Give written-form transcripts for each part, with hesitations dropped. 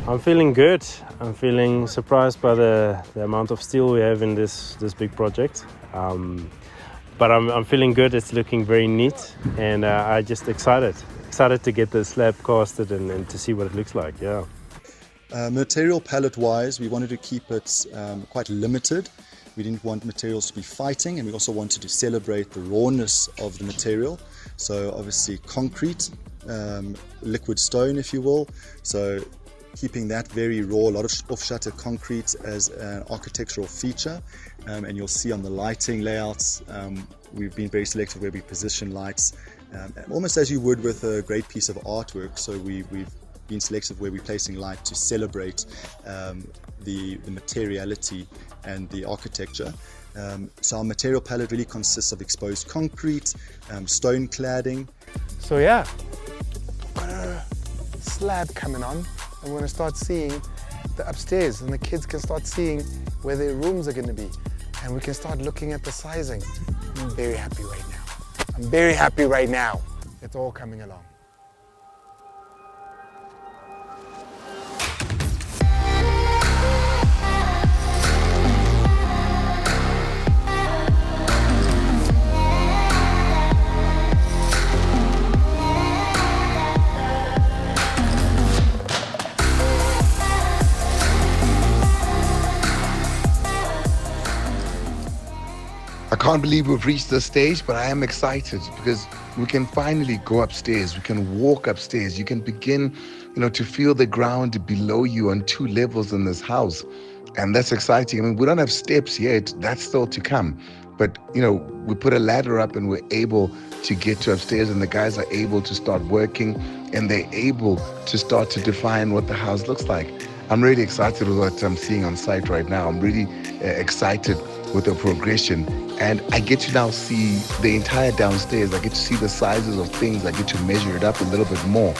I'm feeling good. I'm feeling surprised by the amount of steel we have in this big project. But I'm feeling good. It's looking very neat, and I just excited to get the slab casted and to see what it looks like. Yeah. Material palette wise, we wanted to keep it quite limited. We didn't want materials to be fighting, and we also wanted to celebrate the rawness of the material. So obviously concrete, liquid stone if you will, so keeping that very raw, a lot of off-shutter concrete as an architectural feature, and you'll see on the lighting layouts, we've been very selective where we position lights, almost as you would with a great piece of artwork. So we've been selective where we're placing light to celebrate the materiality and the architecture. So our material palette really consists of exposed concrete, stone cladding. So yeah, got a slab coming on, and we're going to start seeing the upstairs, and the kids can start seeing where their rooms are going to be, and we can start looking at the sizing. I'm very happy right now. I'm very happy right now. It's all coming along. I can't believe we've reached this stage, but I am excited because we can finally go upstairs. We can walk upstairs. You can begin, to feel the ground below you on 2 levels in this house. And that's exciting. I mean, we don't have steps yet. That's still to come. But, we put a ladder up and we're able to get to upstairs, and the guys are able to start working, and they're able to start to define what the house looks like. I'm really excited with what I'm seeing on site right now. I'm really excited with the progression, and I get to now see the entire downstairs. I get to see the sizes of things. I get to measure it up a little bit more.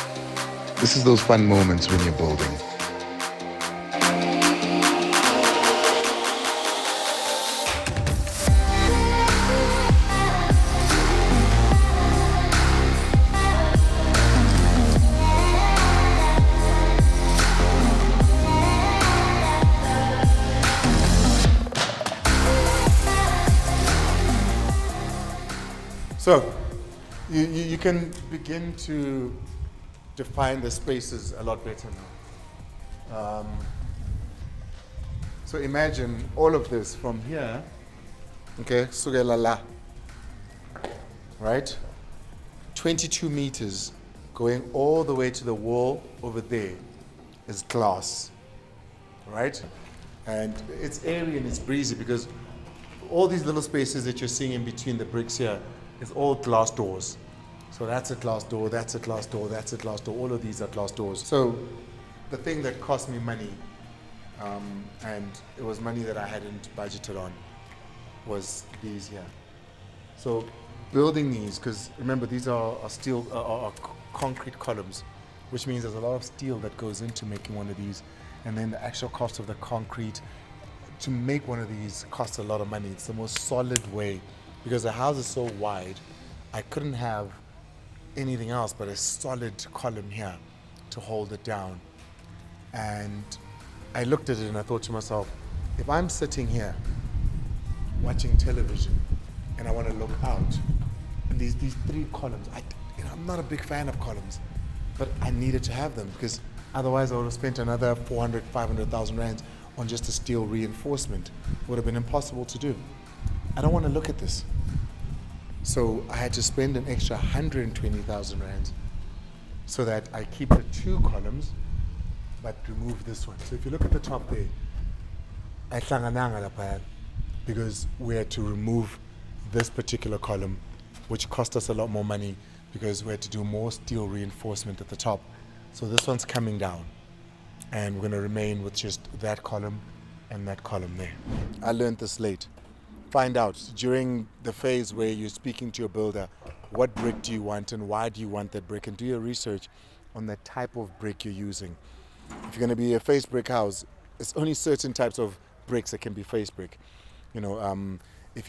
This is those fun moments when you're building. So you can begin to define the spaces a lot better now. So imagine all of this from here, okay, sugelala, right? 22 meters going all the way to the wall over there is glass, right? And it's airy and it's breezy because all these little spaces that you're seeing in between the bricks here is all glass doors. So that's a glass door, that's a glass door, that's a glass door, all of these are glass doors. So the thing that cost me money, and it was money that I hadn't budgeted on, was these here. So building these, because remember these are steel, are concrete columns, which means there's a lot of steel that goes into making one of these, and then the actual cost of the concrete to make one of these costs a lot of money. It's the most solid way. Because the house is so wide, I couldn't have anything else but a solid column here to hold it down. And I looked at it and I thought to myself, if I'm sitting here watching television and I want to look out, and these 3 columns, I'm not a big fan of columns, but I needed to have them because otherwise I would have spent another 400, 500,000 rands on just a steel reinforcement. It would have been impossible to do. I don't want to look at this. So I had to spend an extra 120,000 rands so that I keep the 2 columns but remove this one. So if you look at the top there, because we had to remove this particular column, which cost us a lot more money because we had to do more steel reinforcement at the top. So this one's coming down, and we're going to remain with just that column and that column there. I learned this late. Find out during the phase where you're speaking to your builder, what brick do you want and why do you want that brick, and do your research on the type of brick you're using. If you're going to be a face brick house, it's only certain types of bricks that can be face brick. If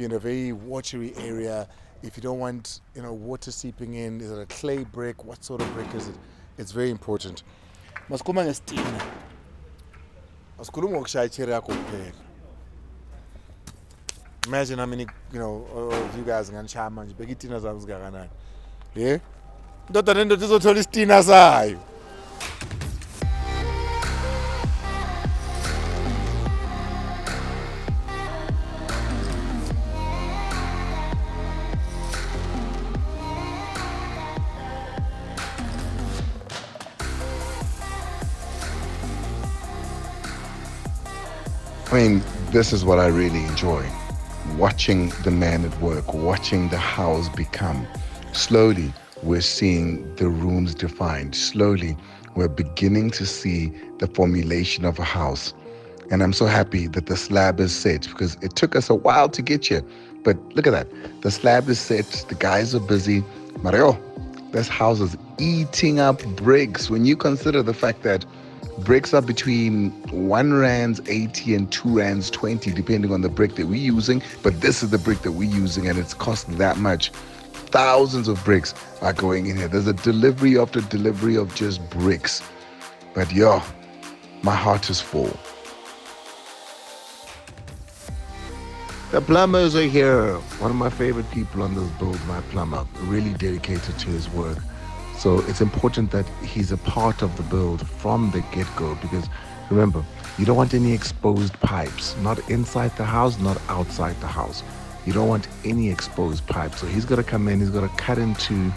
you're in a very watery area, if you don't want water seeping in, is it a clay brick? What sort of brick is it? It's very important. asikhulumi ngokushaya icherry yakho kuphela. Imagine how many, of you guys nganishaya manje beka itina zabo zingakanani. Yeah? Indoda nendoda izothola isitina sayo. I mean, this is what I really enjoy. Watching the man at work, watching the house become. Slowly, we're seeing the rooms defined. Slowly, we're beginning to see the formulation of a house. And I'm so happy that the slab is set because it took us a while to get here. But look at that. The slab is set. The guys are busy. Mario, this house is eating up bricks. When you consider the fact that bricks are between 1 Rand 80 and 2 Rands 20, depending on the brick that we're using. But this is the brick that we're using, and it's cost that much. Thousands of bricks are going in here. There's a delivery after delivery of just bricks. But yo, my heart is full. The plumbers are here. One of my favorite people on this build, my plumber, really dedicated to his work. So it's important that he's a part of the build from the get-go because remember, you don't want any exposed pipes, not inside the house, not outside the house. You don't want any exposed pipes. So he's got to come in, he's got to cut into,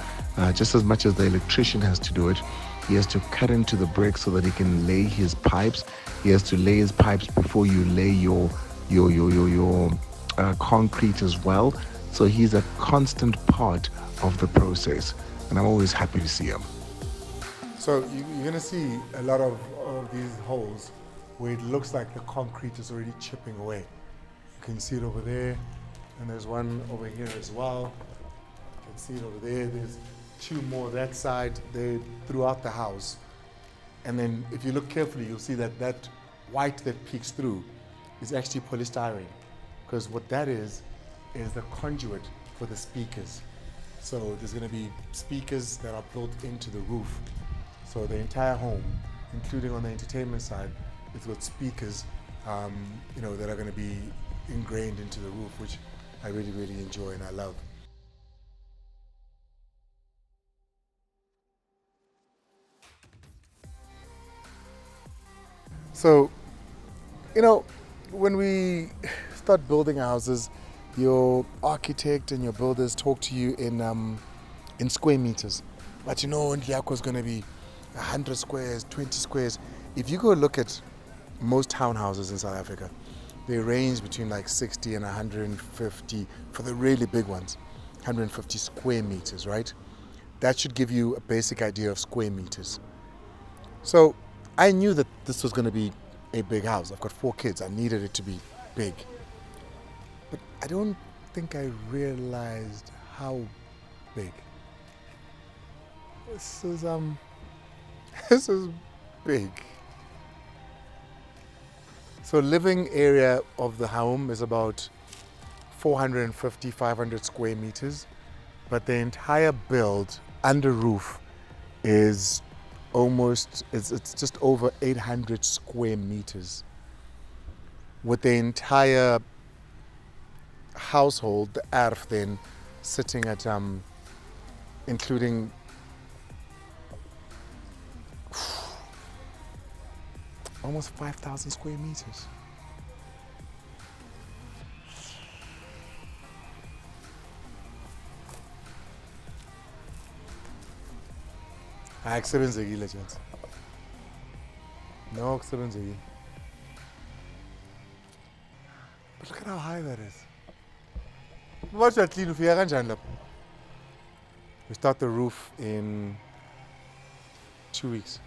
just as much as the electrician has to do it, he has to cut into the brick so that he can lay his pipes. He has to lay his pipes before you lay your concrete as well. So he's a constant part of the process. And I'm always happy to see him. So you're going to see a lot of these holes where it looks like the concrete is already chipping away. You can see it over there, and there's one over here as well. You can see it over there. There's 2 more that side there throughout the house. And then if you look carefully, you'll see that that white that peeks through is actually polystyrene, because what that is the conduit for the speakers. So there's going to be speakers that are built into the roof. So the entire home, including on the entertainment side, it's got speakers, that are going to be ingrained into the roof, which I really, really enjoy and I love. So, when we start building houses, your architect and your builders talk to you in square meters. But Ndiako is going to be 100 squares, 20 squares. If you go look at most townhouses in South Africa, they range between like 60 and 150, for the really big ones, 150 square meters, right? That should give you a basic idea of square meters. So I knew that this was going to be a big house. I've got 4 kids. I needed it to be big. But I don't think I realized how big. This is this is big. So living area of the home is about 450, 500 square meters, but the entire build under roof is it's just over 800 square meters, with the entire household, the erf, then sitting at including almost 5,000 square meters. Akusebenzekile gents. No, akusebenzekile. But look at how high that is. Watch that clean ufika kanjani lapho. We start the roof in 2 weeks.